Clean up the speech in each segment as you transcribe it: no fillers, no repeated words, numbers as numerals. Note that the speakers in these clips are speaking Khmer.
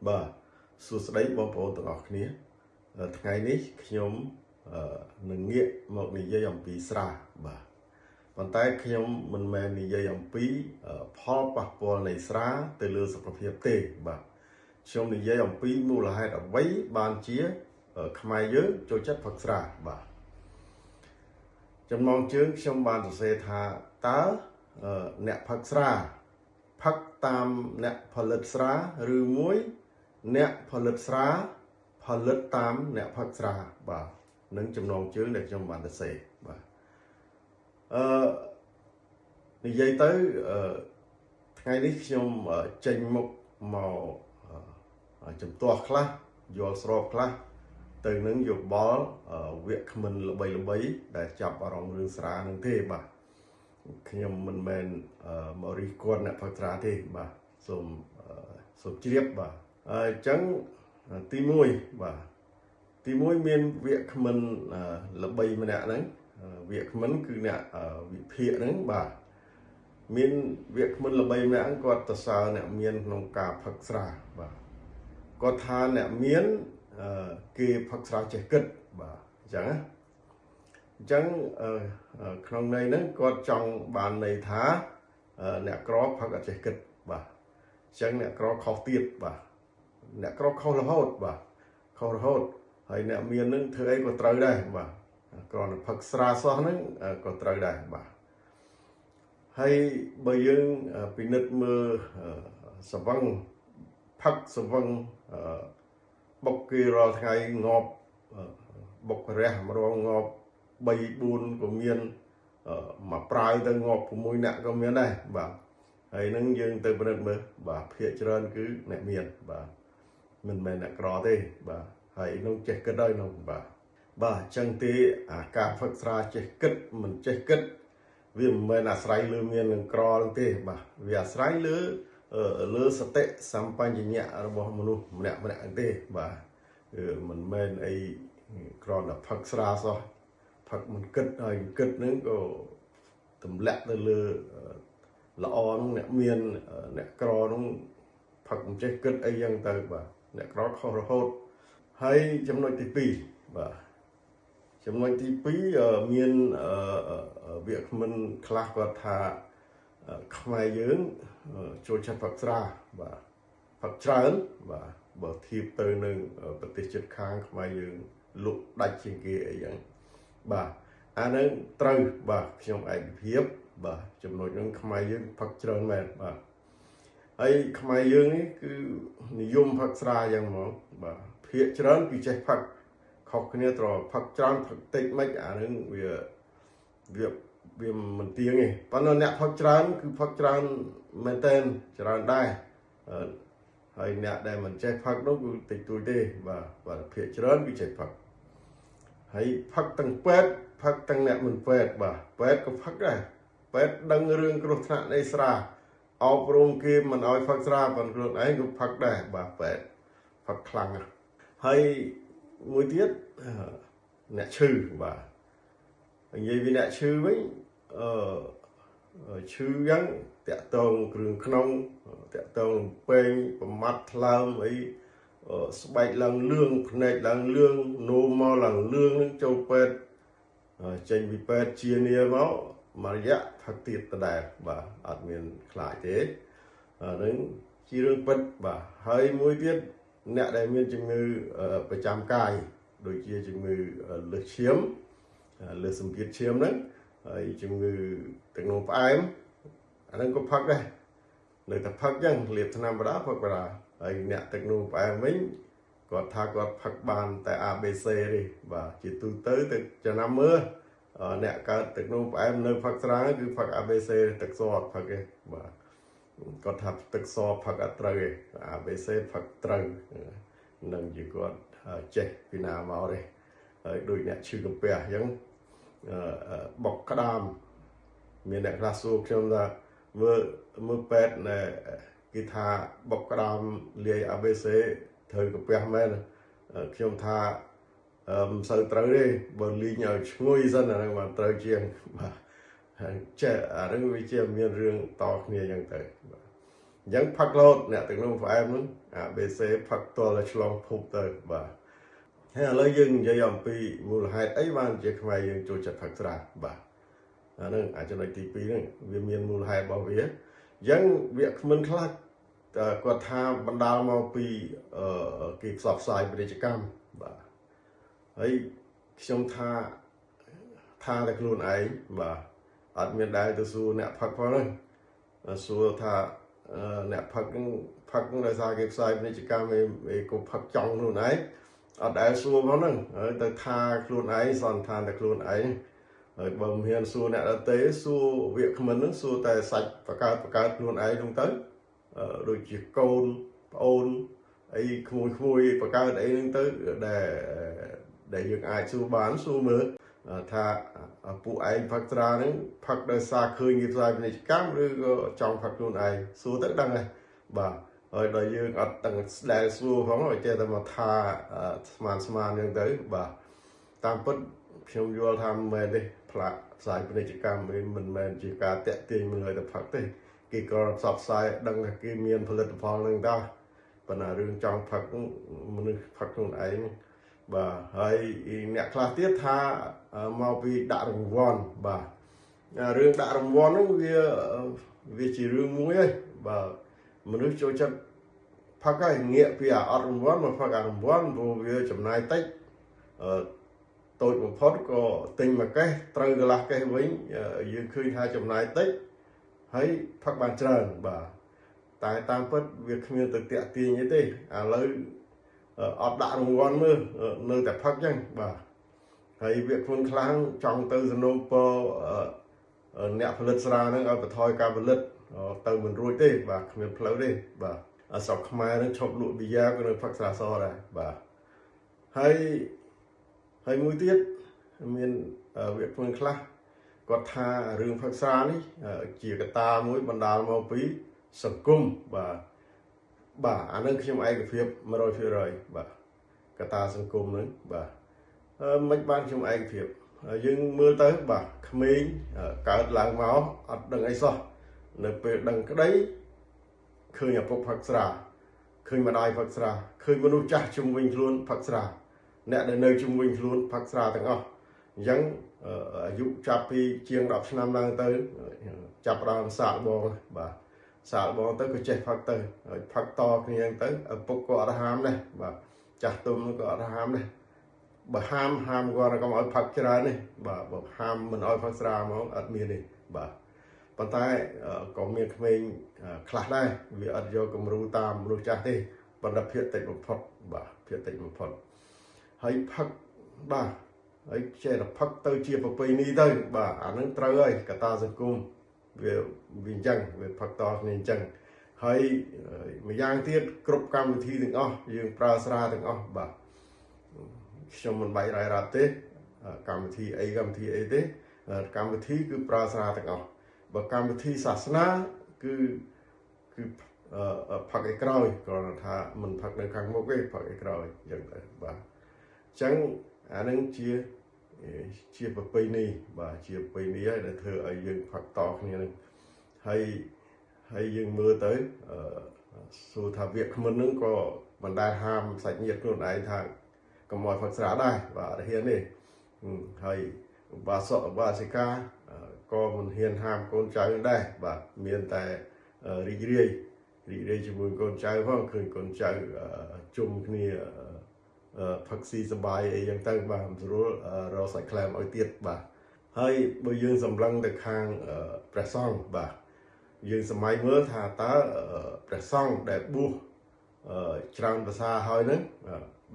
បាទសួស្តីបងប្អូនទាំងអស់គ្នាថ្ងៃនេះខ្ញុំនឹងងាកមកនិយាយអំពីស្រាបាទប៉ុន្តែខ្ញុំមិនមែននិយាយអំពីផលប៉ះពាល់នៃស្រាទៅលើសុខភាពទេបាទខ្ញុំនិយាយអំពីមូលហេតុអ្វីបានជាខ្មែរយើងចូលចិត្តផឹកស្រាបាទចំណងជើងខ្ញុំបានសរសេរថាតើអ្នកផឹកស្រាផឹកតាមអ្នកផលិតស្រាឬមួយអ្នកផលិតស្រាផលិតតាមអ្នកផឹកស្រាបាទនឹងចំណងជើងដែលខ្ញុំបានសរសេរបាទនិយាយទៅថ្ងៃនេះខ្ញុំចេញមុខមកចំទាស់ខ្លះយល់ស្របខ្លះទៅនឹងយោបល់វាគ្មិនល្បីដែលចាប់អារម្មណ៍រឿងស្រានឹងទេបាទខ្ញុំមិនមែនមករិះគន់អ្នកផឹកស្រាទេបាទសូមជ្រាបបាទអញ្ចឹងទី1បាទទី1មានវាគ្មិនល្បីម្នាក់ហ្នឹងវាគ្មិនគឺអ្នកវិភាគហ្នឹងបាទមានវាគ្មិនល្បីម្នាក់គាត់ទៅសើអ្នកមានក្នុងការផឹកស្រាបាទគាត់ថាអ្នកមានគេផឹកស្រាចេះគិតបាទអញ្ចឹងក្នុងន័យហ្នឹងគាត់ចង់បានន័យថាអ្នកក្រផឹកអត់ចេះគិតបាទអញ្ចឹងអ្នកក្រខុសទៀតបាទអ្នកក្រខុសរហូតបាទខុសរហូតហើយអ្នកមាននឹងធ្វើអីក៏ត្រូវដែរបាទគ្រាន់តែផឹកស្រាសោះហ្នឹងក៏ត្រូវដែរបាទហើយបើយើងពិនិត្យមើលសវឹងផឹកសវឹងបុកគេរាល់ថ្ងៃងាប់បុករះម្ដងងាប់3 4ក៏មានមកប្រាយទៅងាប់6នាក់ក៏មានដែរបាទហើយនឹងយើងទៅពិនិត្យមើលបាទភាគច្រើនគឺអ្នកមានបាទមិនមែនអ្នកក្រទេបាទហើយនោះចេះគិតហើយនោះបាទអញ្ចឹងទេអាការផឹកស្រាចេះគិតមិនចេះគិតវាមិនមែនអាស្រ័យលើមាននឹងក្រនោះទេបាទវាអាស្រ័យលើសតិសម្បញ្ញៈរបស់មនុស្សម្នាក់ទេបាទមិនមែនអីគ្រាន់តែផឹកស្រាសោះផឹកមិនគិតហើយគិតហ្នឹងក៏ទម្លាក់ទៅលើល្អនោះអ្នកមានអ្នកក្រនោះផឹកមិនចេះគិតអីយ៉ាងទៅបាទអ្នកក្រខុសរហូតហើយចំណុចទី2បាទចំណុចទី2មានវាគ្មិនខ្លះគាត់ថាខ្មែរយើងចូលចិត្តផឹកស្រាបាទផឹកច្រើនបាទបើធៀបទៅនឹងប្រទេសជិតខាងខ្មែរយើងលក់ដាច់ជាងគេអីយ៉ាងបាទអានឹងត្រូវបាទខ្ញុំឯកភាពបាទចំណុចហ្នឹងខ្មែរយើងផឹកច្រើនមែនបាទហើយខ្មែរយើងនេះគឺនិយមផឹកស្រាយ៉ាងហ្មងបាទភាគច្រើនគឺចេះផឹកខុសគ្នាត្រផឹកច្រើនផឹកតិចមិនអានឹងវាមិនទៀងទេប៉ុន្តែអ្នកផឹកច្រើនគឺផឹកច្រើនមែនតែនច្រើនដែរហើយអ្នកដែលមិនចេះផឹកនោះគឺតិចតួចទេបាទភាគច្រើនគឺចេះផឹកហើយផឹកទាំងពេទ្យផឹកទាំងអ្នកមិនពេទ្យបាទពេទ្យក៏ផឹកដែរពេទ្យដឹងរឿងគ្រោះថ្នាក់នៃស្រាអប់រំគេមិនឲ្យផឹកស្រាប៉ុន្តែខ្លួនឯងក៏ផឹកដែរបាទពេទ្យផឹកខ្លាំងហើយមួយទៀតអ្នកឈឺបាទនិយាយពីអ្នកឈឺវិញឈឺយ៉ាងតាក់ទងគ្រឿងក្នុងតាក់ទងពេងប្រមាត់ថ្លើមអីស្បែកឡើងលឿងភ្នែកឡើងលឿងនោមមកឡើងលឿងនឹងចូលពេទ្យចេញពីពេទ្យជានាមកមួយរយៈផឹកទៀតដដែលបាទអត់មានខ្លាចទេនឹងជារឿងពិតបាទហើយមួយទៀតអ្នកដែលមានជំងឺប្រចាំកាយដូចជាជំងឺលើសឈាមលើសសម្ពាធឈាមហ្នឹងហើយជំងឺទឹកនោមផ្អែមអាហ្នឹងក៏ផឹកដែរនៅតែផឹកចឹងលាបថ្នាំបដាផឹកបដាហើយអ្នកទឹកនោមផ្អែមវិញគាត់ថាគាត់ផឹកបានតែ ABC ទេបាទជាទូទៅចំណាំមើលអ្នកកើតទឹកនោមផ្អែមនៅផឹកស្រាគឺផឹក ABC ទឹកសអត់ផឹកទេបាទគាត់ថាទឹកសផឹកអត់ត្រូវទេ ABC ផឹកត្រូវនឹងជាគាត់ចេះពីណាមកទេហើយដូចអ្នកឈឺកាពះអញ្ចឹងបុកក្តាមមានអ្នកខ្លះសួរខ្ញុំថាមើលពេទ្យគេថាបុកក្តាមលាយ ABC ត្រូវកាពះមែនខ្ញុំថាមិនសូវត្រូវទេបើលីងឲ្យឈ្ងុយសិនអាហ្នឹងបានត្រូវជាងបាទចេះអាហ្នឹងវាជាមានរឿងតគ្នាអញ្ចឹងទៅបាទ Dân phật lột nè từng nông phải em ABC phật to là chlong phục tới bà hay là dân dây dòng pi mùa hai ấy ban chỉ không ai dân cho chặt phật ra bà nên cho nên tí pi nên vì miền mùa hai bảo vệ dân việc mình khác có tha ban đào mau pi cái sọp sai về cái cam bà ấy trong tha được luôn ấy bà ở miền đại từ xưa nè phật vào đây xưa tha nè phật là sao cái sai về cái cam về cũng phật trong luôn ấy ở đại xưa vào đây từ tha luôn ấy son tha được luôn ấy bầm hiền xưa nè đã tế xưa việc mình xưa tài sạch và cả luôn ấy đúng tới đôi chỉ côn ôn ấy khui và cả đấy đúng tới để những ai xưa bán xưa mưa tha phụ ấy phật ra nó phật đời xa khơi nghiệp dài này cám rồi trong phật luôn ấy xưa tất đăng này bà rồi đời dương ở tầng đại xưa phóng rồi chơi tầm mà tha sman như tới bà tam bất trong vô tham mê đi phạt giải bên chỉ cam mình chỉ cả tệ tiền mình lời tập phật đi kỳ còn sập sai đăng là cái miềnផលិតផលនឹងtaប៉ុន្តែរឿងចង់ផឹកមនុស្សផឹកខ្លួនឯងបាទហើយអ្នកខ្លះទៀតថាមកពីដាក់រង្វាន់បាទរឿងដាក់រង្វាន់ហ្នឹងវាជារឿងមួយហើយបាទមនុស្សចូលចិត្តផឹកហើយងាកពីអត់រង្វាន់មកផឹកអារង្វាន់ព្រោះវាចំណាយតិចតូចបំផុតក៏ទិញមួយកេះត្រូវកន្លះកេះវិញយើងឃើញថាចំណាយតិចហើយផឹកបានច្រើនបាទតែតាមពិតវាគ្មានទៅតាក់ទាញអីទេឥឡូវអត់ដាក់រង្វាន់មើលនៅតែផឹកចឹងបាទហើយវាខ្លួនខ្លាំងចង់ទៅសនុពអ្នកផលិតស្រាហ្នឹងឲ្យបន្ថយការផលិតទៅមិនរួចទេបាទគ្មានផ្លូវទេបាទស្រុកខ្មែរហ្នឹងឈប់លក់ប៊ីយ៉ាក៏នៅផឹកស្រាសដែរបាទហើយមួយទៀតមានវាខ្លួនខ្លះគាត់ថារឿងផឹកស្រានេះជាកត្តាមួយបណ្ដាលមកពីសង្គមបាទអានឹងខ្ញុំឯកភាព 100% បាទកត្តាសង្គមហ្នឹងបាទមិនបានខ្ញុំឯកភាពយើងមើលទៅបាទក្មេងកើតឡើងមកអត់ដឹងអីសោះនៅពេលដឹងក្តីឃើញឪពុកផឹកស្រាឃើញម្ដាយផឹកស្រាឃើញមនុស្សចាស់ជុំវិញខ្លួនផឹកស្រាអ្នកដែលនៅជុំវិញខ្លួនផឹកស្រាទាំងអស់អញ្ចឹងអាយុចាប់ពីជាង10ឆ្នាំឡើងទៅចាប់ដើមសាកបងបាទសាកបងទៅក៏ចេះផឹកទៅផឹកតគ្នាទៅឪពុកក៏អត់ហាមដែរបាទចាស់ទុំក៏អត់ហាមដែរបើហាមគាត់កុំឲ្យផឹកច្រើននេះបាទបើហាមមិនឲ្យផឹកស្រាមកអត់មានទេបាទប៉ុន្តែក៏មានក្មេងខ្លះដែរវាអត់យកគំរូតាមមនុស្សចាស់ទេប៉ុន្តែភាគតិចបំផុតបាទភាគតិចបំផុតហើយផឹកបាទហើយចេះតែផឹកទៅជាប្រពៃណីទៅបាទអានឹងត្រូវហើយកត្តាសង្គមវាអញ្ចឹងវាផឹកតគ្នាអញ្ចឹងហើយម្យ៉ាងទៀតគ្រប់កម្មវិធីទាំងអស់យើងប្រើស្រាទាំងអស់បាទខ្ញុំមិនបាយរ៉ាយរ៉ាប់ទេកម្មវិធីអីទេកម្មវិធីគឺប្រើស្រាទាំងអស់បើកម្មវិធីសាសនាគឺផឹកឯក្រោយគ្រាន់តែថាមិនផឹកនៅខាងមុខទេផឹកឯក្រោយអញ្ចឹងទៅបាទអញ្ចឹងអានឹងជាប្រពៃណីបាទជាប្រពៃណីហើយដែលធ្វើឲ្យយើងផឹកតគ្នានឹងហើយយើងមើលទៅសួរថាវាគ្មិននឹងក៏មិនដែលហាមសាច់ញាតិខ្លួនឯងថាកុំឲ្យផឹកស្រាដែរបាទអត់ហ៊ានទេហើយបាសិកាក៏មិនហ៊ានហាមកូនចៅដែរបាទមានតែរីករាយជាមួយកូនចៅផងឃើញកូនចៅជុំគ្នាផឹកស៊ីសបាយអីយ៉ាងទៅបាទស្រួលរកសាច់ក្លែមឲ្យទៀតបាទហើយបើយើងសម្លឹងទៅខាងព្រះសង្ឃបាទយើងសម័យមើលថាតើព្រះសង្ឃដែលបួសច្រើនភាសាហើយហ្នឹង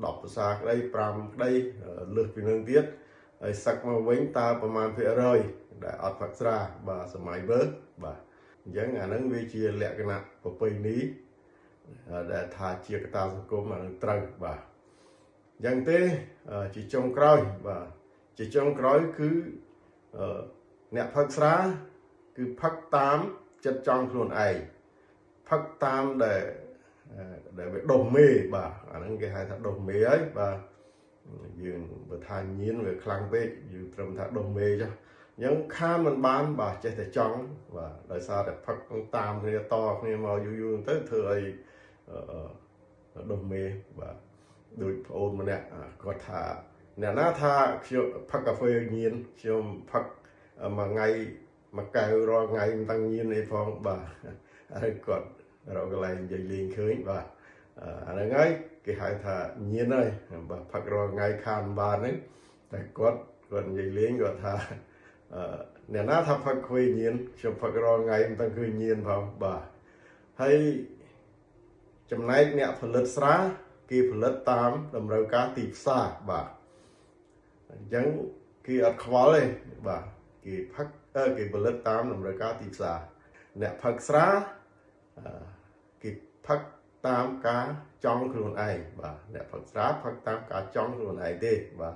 10ភាសាក្តី5ក្តីលើសពីនឹងទៀតហើយសឹកមកវិញតើប្រមាណភាគរយដែលអត់ផឹកស្រាបាទសម័យមើលបាទអញ្ចឹងអាហ្នឹងវាជាលក្ខណៈប្រពៃណីដែលថាជាកត្តាសង្គមអានឹងត្រូវបាទយ៉ាងទេជាចុងក្រោយបាទជាចុងក្រោយគឺអ្នកផឹកស្រាគឺផឹកតាមចិត្តចង់ខ្លួនឯងផឹកតាមដែលវាដុសមេបាទអាហ្នឹងគេហៅថាដុសមេហើយបាទយើងបើថាញៀនវាខ្លាំងពេកយើងត្រឹមថាដុសមេចុះ ยังข้ามมันบ้านบ่าใจแต่จังว่าโดยซาแต่พักตามเนี่ยต่อเนี่ยมาอยู่ๆtới thời đồn mê và đôi ôn mà nè có thả nè ná tha chiềuพักกาแฟnhiệt chiềuพักmà ngày mà cài rồi ngày tăng nhiên này phong bà còn rồi cái này dây liền khơi và anh ấy cái hai thả nhiên này vàพักrồi ngày khan bà đấyแต่còn dây liền còn thả nè ná thaพักkhuya nhiên chiềuพักrồi ngày tăng khơi nhiên phong bà hay chấm này nè phần lật xá kỳ phần lật tám đầm rau cá tịp xa bà chẳng kỳ ắt khó lên bà kỳ phát kỳ phần lật tám đầm rau cá tịp xa nè phật xá kỳ phát tám cá trong luôn ai bà nè phật xá phát tám cá trong luôn ai đi bà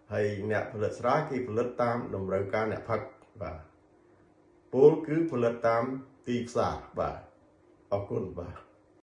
hay nè phần lật xá kỳ phần lật tám đầm rau cá nè phật bà bố cứ phần lật tám tịp xa bà ở cùng bà